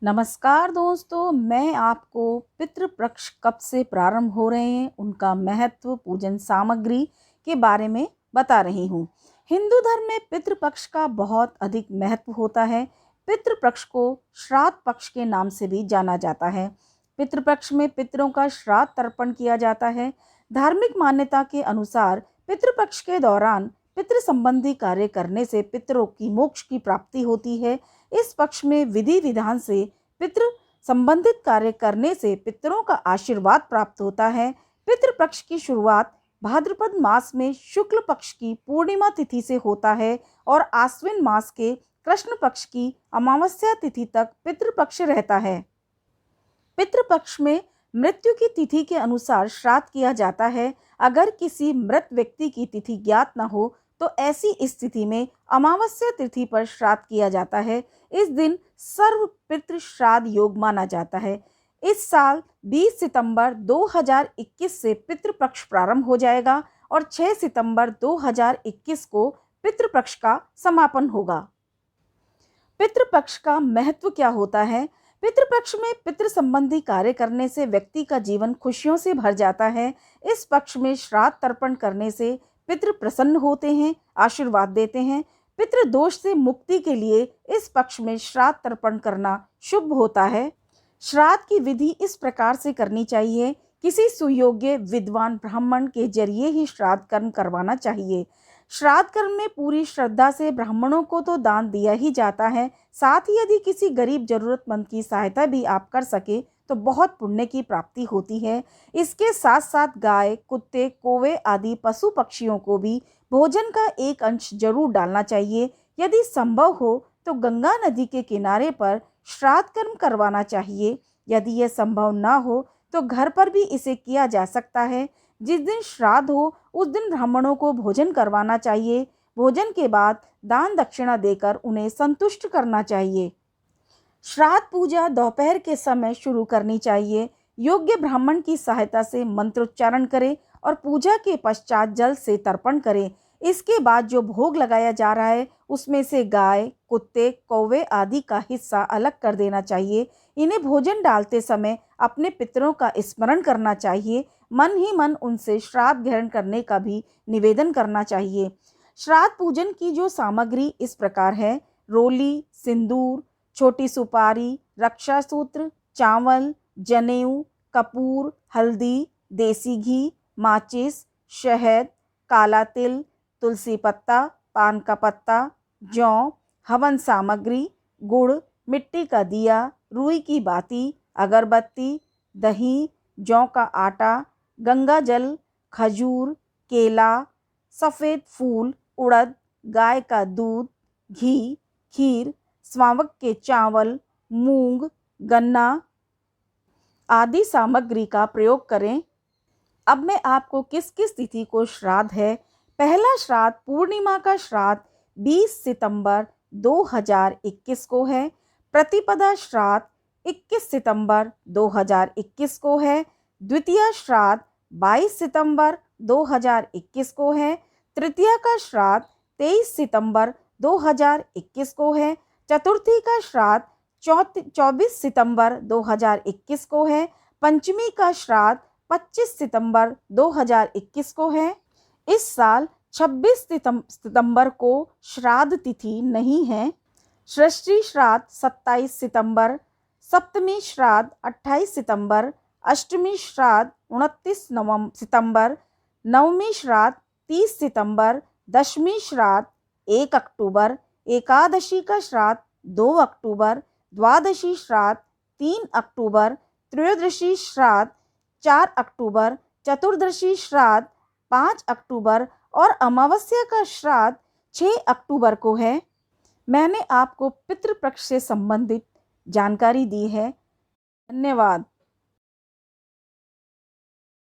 नमस्कार दोस्तों, मैं आपको पितृपक्ष कब से प्रारंभ हो रहे हैं, उनका महत्व, पूजन सामग्री के बारे में बता रही हूँ। हिंदू धर्म में पितृपक्ष का बहुत अधिक महत्व होता है। पितृपक्ष को श्राद्ध पक्ष के नाम से भी जाना जाता है। पितृपक्ष में पितरों का श्राद्ध तर्पण किया जाता है। धार्मिक मान्यता के अनुसार पितृपक्ष के दौरान पितृ संबंधी कार्य करने से पितरों की मोक्ष की प्राप्ति होती है। इस पक्ष में विधि विधान से पितृ संबंधित कार्य करने से पितरों का आशीर्वाद प्राप्त होता है। पितृपक्ष की शुरुआत भाद्रपद मास में शुक्ल पक्ष की पूर्णिमा तिथि से होता है और आश्विन मास के कृष्ण पक्ष की अमावस्या तिथि तक पितृपक्ष रहता है। पितृपक्ष में मृत्यु की तिथि के अनुसार श्राद्ध किया जाता है। अगर किसी मृत व्यक्ति की तिथि ज्ञात न हो तो ऐसी स्थिति में अमावस्या तिथि पर श्राद्ध किया जाता है। इस दिन सर्व पितृ श्राद्ध योग माना जाता है। इस साल 20 सितंबर 2021 से पितृपक्ष प्रारंभ हो जाएगा और 6 सितंबर 2021 को पितृपक्ष का समापन होगा। पितृपक्ष का महत्व क्या होता है? पितृपक्ष में पितृ संबंधी कार्य करने से व्यक्ति का जीवन खुशियों से भर जाता है। इस पक्ष में श्राद्ध तर्पण करने से पितृ प्रसन्न होते हैं, आशीर्वाद देते हैं। पितृ दोष से मुक्ति के लिए इस पक्ष में श्राद्ध तर्पण करना शुभ होता है। श्राद्ध की विधि इस प्रकार से करनी चाहिए। किसी सुयोग्य विद्वान ब्राह्मण के जरिए ही श्राद्ध कर्म करवाना चाहिए। श्राद्ध कर्म में पूरी श्रद्धा से ब्राह्मणों को तो दान दिया ही जाता है, साथ ही यदि किसी गरीब जरूरतमंद की सहायता भी आप कर सके तो बहुत पुण्य की प्राप्ति होती है। इसके साथ साथ गाय, कुत्ते, कौवे आदि पशु पक्षियों को भी भोजन का एक अंश जरूर डालना चाहिए। यदि संभव हो तो गंगा नदी के किनारे पर श्राद्ध कर्म करवाना चाहिए। यदि यह संभव ना हो तो घर पर भी इसे किया जा सकता है। जिस दिन श्राद्ध हो उस दिन ब्राह्मणों को भोजन करवाना चाहिए। भोजन के बाद दान दक्षिणा देकर उन्हें संतुष्ट करना चाहिए। श्राद्ध पूजा दोपहर के समय शुरू करनी चाहिए। योग्य ब्राह्मण की सहायता से मंत्रोच्चारण करें और पूजा के पश्चात जल से तर्पण करें। इसके बाद जो भोग लगाया जा रहा है उसमें से गाय, कुत्ते, कौवे आदि का हिस्सा अलग कर देना चाहिए। इन्हें भोजन डालते समय अपने पितरों का स्मरण करना चाहिए। मन ही मन उनसे श्राद्ध ग्रहण करने का भी निवेदन करना चाहिए। श्राद्ध पूजन की जो सामग्री इस प्रकार है: रोली, सिंदूर, छोटी सुपारी, रक्षा सूत्र, चावल, जनेऊ, कपूर, हल्दी, देसी घी, माचिस, शहद, काला तिल, तुलसी पत्ता, पान का पत्ता, जौ, हवन सामग्री, गुड़, मिट्टी का दिया, रुई की बाती, अगरबत्ती, दही, जौ का आटा, गंगा जल, खजूर, केला, सफ़ेद फूल, उड़द, गाय का दूध, घी, खीर, स्वावक के चावल, मूंग, गन्ना आदि सामग्री का प्रयोग करें। अब मैं आपको किस किस तिथि को श्राद्ध है। पहला श्राद्ध पूर्णिमा का श्राद्ध 20 सितंबर 2021 को है। प्रतिपदा श्राद्ध 21 सितंबर 2021 को है। द्वितीय श्राद्ध 22 सितंबर 2021 को है। तृतीया का श्राद्ध 23 सितंबर 2021 को है। चतुर्थी का श्राद्ध 24 सितंबर 2021 को है। पंचमी का श्राद्ध 25 सितंबर 2021 को है। इस साल 26 सितंबर को श्राद्ध तिथि नहीं है। षष्ठी श्राद्ध 27 सितंबर, सप्तमी श्राद्ध 28 सितंबर, अष्टमी श्राद्ध 29 सितंबर, नवमी श्राद्ध 30 सितंबर, दशमी श्राद्ध 1 अक्टूबर, एकादशी का श्राद्ध 2 अक्टूबर, द्वादशी श्राद्ध 3 अक्टूबर, त्रयोदशी श्राद्ध 4 अक्टूबर, चतुर्दशी श्राद्ध 5 अक्टूबर और अमावस्या का श्राद्ध 6 अक्टूबर को है। मैंने आपको पितृपक्ष से संबंधित जानकारी दी है। धन्यवाद।